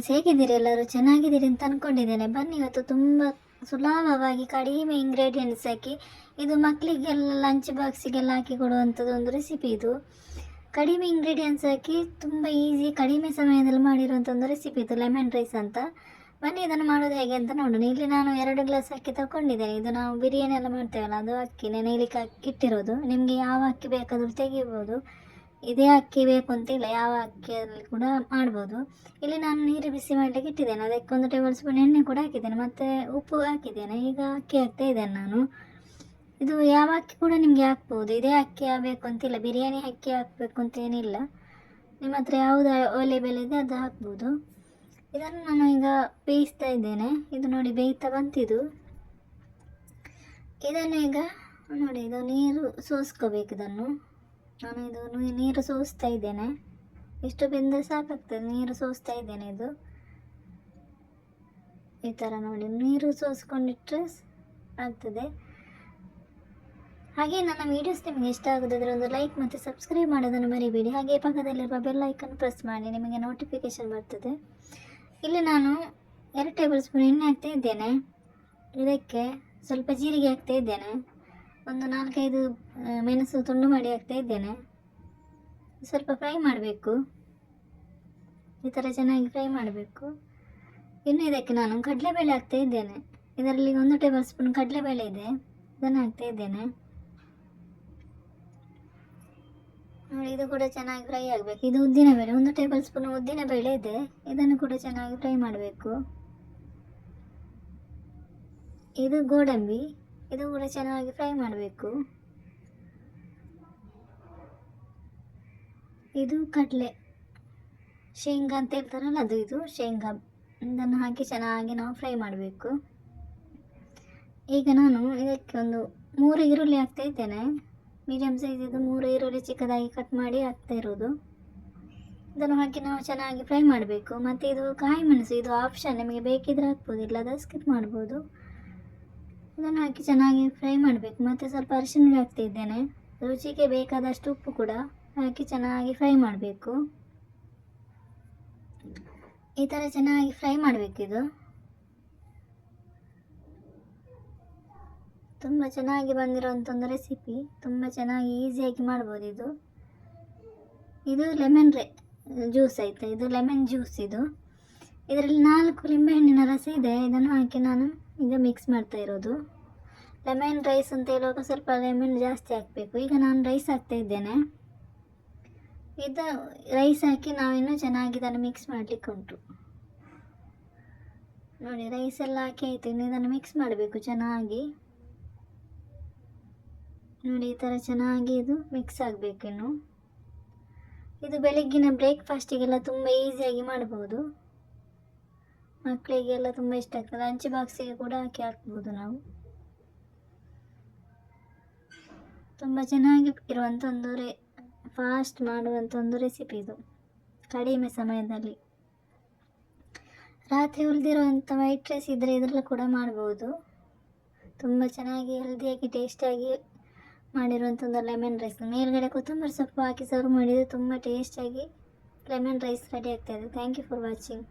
Friends, ಹೇಗಿದ್ದೀರಿ? ಎಲ್ಲರೂ ಚೆನ್ನಾಗಿದ್ದೀರಿ ಅಂತ ಅಂದ್ಕೊಂಡಿದ್ದೇನೆ. ಬನ್ನಿ, ಇವತ್ತು ತುಂಬ ಸುಲಭವಾಗಿ ಕಡಿಮೆ ಇಂಗ್ರೀಡಿಯೆಂಟ್ಸ್ ಹಾಕಿ ಇದು ಮಕ್ಕಳಿಗೆಲ್ಲ ಲಂಚ್ ಬಾಕ್ಸಿಗೆಲ್ಲ ಹಾಕಿ ಕೊಡುವಂಥದ್ದು ಒಂದು ರೆಸಿಪಿ. ಇದು ಕಡಿಮೆ ಇಂಗ್ರೀಡಿಯೆಂಟ್ಸ್ ಹಾಕಿ ತುಂಬ ಈಸಿ ಕಡಿಮೆ ಸಮಯದಲ್ಲಿ ಮಾಡಿರುವಂಥ ಒಂದು ರೆಸಿಪಿ. ಇದು ಲೆಮನ್ ರೈಸ್ ಅಂತ. ಬನ್ನಿ, ಇದನ್ನು ಮಾಡೋದು ಹೇಗೆ ಅಂತ ನೋಡೋಣ. ಇಲ್ಲಿ ನಾನು 2 ಗ್ಲಾಸ್ ಅಕ್ಕಿ ತಗೊಂಡಿದ್ದೇನೆ. ಇದು ನಾವು ಬಿರಿಯಾನಿ ಎಲ್ಲ ಮಾಡ್ತೇವಲ್ಲ, ಅದು ಅಕ್ಕಿ ನೆನೆಯಲಿಕ್ಕೆ ಇಟ್ಟಿರೋದು. ನಿಮಗೆ ಯಾವ ಅಕ್ಕಿ ಬೇಕಾದರೂ ತೆಗಿಬೋದು. ಇದೇ ಅಕ್ಕಿ ಬೇಕು ಅಂತಿಲ್ಲ, ಯಾವ ಅಕ್ಕಿಯಲ್ಲಿ ಕೂಡ ಮಾಡ್ಬೋದು. ಇಲ್ಲಿ ನಾನು ನೀರು ಬಿಸಿ ಮಾಡಲಿಕ್ಕೆ ಇಟ್ಟಿದ್ದೇನೆ. ಅದಕ್ಕೆ 1 ಟೇಬಲ್ ಸ್ಪೂನ್ ಎಣ್ಣೆ ಕೂಡ ಹಾಕಿದ್ದೇನೆ, ಮತ್ತು ಉಪ್ಪು ಹಾಕಿದ್ದೇನೆ. ಈಗ ಅಕ್ಕಿ ಹಾಕ್ತಾ ಇದ್ದೇನೆ ನಾನು. ಇದು ಯಾವ ಅಕ್ಕಿ ಕೂಡ ನಿಮಗೆ ಹಾಕ್ಬೋದು. ಇದೇ ಅಕ್ಕಿ ಬೇಕು ಅಂತಿಲ್ಲ, ಬಿರಿಯಾನಿ ಅಕ್ಕಿ ಹಾಕಬೇಕು ಅಂತ ಏನಿಲ್ಲ. ನಿಮ್ಮ ಹತ್ರ ಯಾವುದು ಅವೈಲೇಬಲ್ ಇದೆ ಅದು ಹಾಕ್ಬೋದು. ಇದನ್ನು ನಾನು ಈಗ ಬೇಯಿಸ್ತಾ ಇದ್ದೇನೆ. ಇದು ನೋಡಿ ಬೇಯ್ತಾ ಬಂತಿದ್ದು. ಇದನ್ನು ಈಗ ನೋಡಿ, ಇದು ನೀರು ಸೋಸ್ಕೋಬೇಕು. ಇದನ್ನು ನಾನು ನೀರು ಸೋಸ್ತಾ ಇದ್ದೇನೆ. ಇಷ್ಟು ಬೆಂದರೆ ಸಾಕಾಗ್ತದೆ. ನೀರು ಸೋಸ್ತಾ ಇದ್ದೇನೆ. ಇದು ಈ ಥರ ನೋಡಿ, ನೀರು ಸೋಸ್ಕೊಂಡಿಟ್ರೆ ಆಗ್ತದೆ. ಹಾಗೆ ನನ್ನ ವೀಡಿಯೋಸ್ ನಿಮಗೆ ಇಷ್ಟ ಆಗೋದಾದರೆ ಒಂದು ಲೈಕ್ ಮತ್ತು ಸಬ್ಸ್ಕ್ರೈಬ್ ಮಾಡೋದನ್ನು ಮರಿಬೇಡಿ. ಹಾಗೆ ಪಕ್ಕದಲ್ಲಿರುವ ಬೆಲ್ ಐಕನ್ ಪ್ರೆಸ್ ಮಾಡಿ, ನಿಮಗೆ ನೋಟಿಫಿಕೇಷನ್ ಬರ್ತದೆ. ಇಲ್ಲಿ ನಾನು 2 ಟೇಬಲ್ ಸ್ಪೂನ್ ಎಣ್ಣೆ ಹಾಕ್ತಾ ಇದ್ದೇನೆ. ಇದಕ್ಕೆ ಸ್ವಲ್ಪ ಜೀರಿಗೆ ಹಾಕ್ತಾ ಇದ್ದೇನೆ. ಒಂದು 4-5 ಮೆಣಸು ತುಂಡು ಮಾಡಿ ಹಾಕ್ತಾ ಇದ್ದೇನೆ. ಸ್ವಲ್ಪ ಫ್ರೈ ಮಾಡಬೇಕು. ಈ ಥರ ಚೆನ್ನಾಗಿ ಫ್ರೈ ಮಾಡಬೇಕು. ಇನ್ನು ಇದಕ್ಕೆ ನಾನು ಕಡಲೆಬೇಳೆ ಹಾಕ್ತಾ ಇದ್ದೇನೆ. ಇದರಲ್ಲಿ 1 ಟೇಬಲ್ ಸ್ಪೂನ್ ಕಡಲೆಬೇಳೆ ಇದೆ, ಇದನ್ನು ಹಾಕ್ತಾ ಇದ್ದೇನೆ. ನೋಡಿ, ಇದು ಕೂಡ ಚೆನ್ನಾಗಿ ಫ್ರೈ ಆಗಬೇಕು. ಇದು ಉದ್ದಿನಬೇಳೆ, 1 ಟೇಬಲ್ ಸ್ಪೂನ್ ಉದ್ದಿನಬೇಳೆ ಇದೆ. ಇದನ್ನು ಕೂಡ ಚೆನ್ನಾಗಿ ಫ್ರೈ ಮಾಡಬೇಕು. ಇದು ಗೋಡಂಬಿ, ಇದು ಕೂಡ ಚೆನ್ನಾಗಿ ಫ್ರೈ ಮಾಡಬೇಕು. ಇದು ಕಡಲೆ, ಶೇಂಗಾ ಅಂತ ಹೇಳ್ತಾರಲ್ಲ ಅದು, ಇದು ಶೇಂಗಾ. ಇದನ್ನು ಹಾಕಿ ಚೆನ್ನಾಗಿ ನಾವು ಫ್ರೈ ಮಾಡಬೇಕು. ಈಗ ನಾನು ಇದಕ್ಕೆ ಒಂದು 3 ಈರುಳ್ಳಿ ಹಾಕ್ತಾ ಇದ್ದೇನೆ. ಮೀಡಿಯಮ್ ಸೈಜ್ ಇದು 3 ಈರುಳ್ಳಿ ಚಿಕ್ಕದಾಗಿ ಕಟ್ ಮಾಡಿ ಹಾಕ್ತಾ ಇರೋದು. ಇದನ್ನು ಹಾಕಿ ನಾವು ಚೆನ್ನಾಗಿ ಫ್ರೈ ಮಾಡಬೇಕು. ಮತ್ತು ಇದು ಕಾಯಿ ಮೆಣಸು, ಇದು ಆಪ್ಷನ್, ನಿಮಗೆ ಬೇಕಿದ್ರೆ ಹಾಕ್ಬೋದು, ಇಲ್ಲದ ಸ್ಕಿಪ್ ಮಾಡ್ಬೋದು. ಇದನ್ನು ಹಾಕಿ ಚೆನ್ನಾಗಿ ಫ್ರೈ ಮಾಡಬೇಕು. ಮತ್ತು ಸ್ವಲ್ಪ ಅರಿಶಿನ ಹುಡಿ ಹಾಕ್ತಾ ಇದ್ದೇನೆ. ರುಚಿಗೆ ಬೇಕಾದಷ್ಟು ಉಪ್ಪು ಕೂಡ ಹಾಕಿ ಚೆನ್ನಾಗಿ ಫ್ರೈ ಮಾಡಬೇಕು. ಈ ಥರ ಚೆನ್ನಾಗಿ ಫ್ರೈ ಮಾಡಬೇಕು. ಇದು ತುಂಬ ಚೆನ್ನಾಗಿ ಬಂದಿರುವಂಥ ಒಂದು ರೆಸಿಪಿ. ತುಂಬ ಚೆನ್ನಾಗಿ ಈಸಿಯಾಗಿ ಮಾಡ್ಬೋದು. ಇದು ಲೆಮನ್ ಜ್ಯೂಸ್ ಆಯಿತಾ, ಇದು ಲೆಮನ್ ಜ್ಯೂಸ್. ಇದು ಇದರಲ್ಲಿ 4 ಲಿಂಬೆಹಣ್ಣಿನ ರಸ ಇದೆ. ಇದನ್ನು ಹಾಕಿ ನಾನು ಈಗ ಮಿಕ್ಸ್ ಮಾಡ್ತಾ ಇರೋದು. ಲೆಮನ್ ರೈಸ್ ಅಂತ ಹೇಳುವಾಗ ಸ್ವಲ್ಪ ಲೆಮನ್ ಜಾಸ್ತಿ ಹಾಕಬೇಕು. ಈಗ ನಾನು ರೈಸ್ ಹಾಕ್ತಾ ಇದ್ದೇನೆ. ಇದು ರೈಸ್ ಹಾಕಿ ನಾವಿನ್ನೂ ಚೆನ್ನಾಗಿ ಇದನ್ನು ಮಿಕ್ಸ್ ಮಾಡಲಿಕ್ಕೆ ಉಂಟು. ನೋಡಿ, ರೈಸ್ ಎಲ್ಲ ಹಾಕಿ ಆಯಿತು. ಇನ್ನು ಇದನ್ನು ಮಿಕ್ಸ್ ಮಾಡಬೇಕು ಚೆನ್ನಾಗಿ. ನೋಡಿ, ಈ ಥರ ಚೆನ್ನಾಗಿ ಇದು ಮಿಕ್ಸ್ ಆಗಬೇಕು. ಇನ್ನು ಇದು ಬೆಳಗ್ಗಿನ ಬ್ರೇಕ್ಫಾಸ್ಟಿಗೆಲ್ಲ ತುಂಬ ಈಸಿಯಾಗಿ ಮಾಡ್ಬೋದು. ಮಕ್ಕಳಿಗೆಲ್ಲ ತುಂಬ ಇಷ್ಟ ಆಗ್ತದೆ. ಲಂಚ್ ಬಾಕ್ಸಿಗೆ ಕೂಡ ಹಾಕ್ಬೋದು ನಾವು. ತುಂಬ ಚೆನ್ನಾಗಿ ಇರುವಂಥ ಒಂದು ಫಾಸ್ಟ್ ಮಾಡುವಂಥ ಒಂದು ರೆಸಿಪಿ ಇದು, ಕಡಿಮೆ ಸಮಯದಲ್ಲಿ. ರಾತ್ರಿ ಉಳಿದಿರುವಂಥ ವೈಟ್ ರೈಸ್ ಇದ್ದರೆ ಇದರಲ್ಲಿ ಕೂಡ ಮಾಡ್ಬೋದು. ತುಂಬ ಚೆನ್ನಾಗಿ ಹೆಲ್ದಿಯಾಗಿ ಟೇಸ್ಟಿಯಾಗಿ ಮಾಡಿರುವಂಥ ಒಂದು ಲೆಮನ್ ರೈಸ್. ಮೇಲ್ಗಡೆ ಕೊತ್ತಂಬರಿ ಸೊಪ್ಪು ಹಾಕಿ ಸರ್ವ್ ಮಾಡಿದರೆ ತುಂಬ ಟೇಸ್ಟಿಯಾಗಿ ಲೆಮನ್ ರೈಸ್ ರೆಡಿ ಆಗ್ತಾಯಿದೆ. Thank you for watching.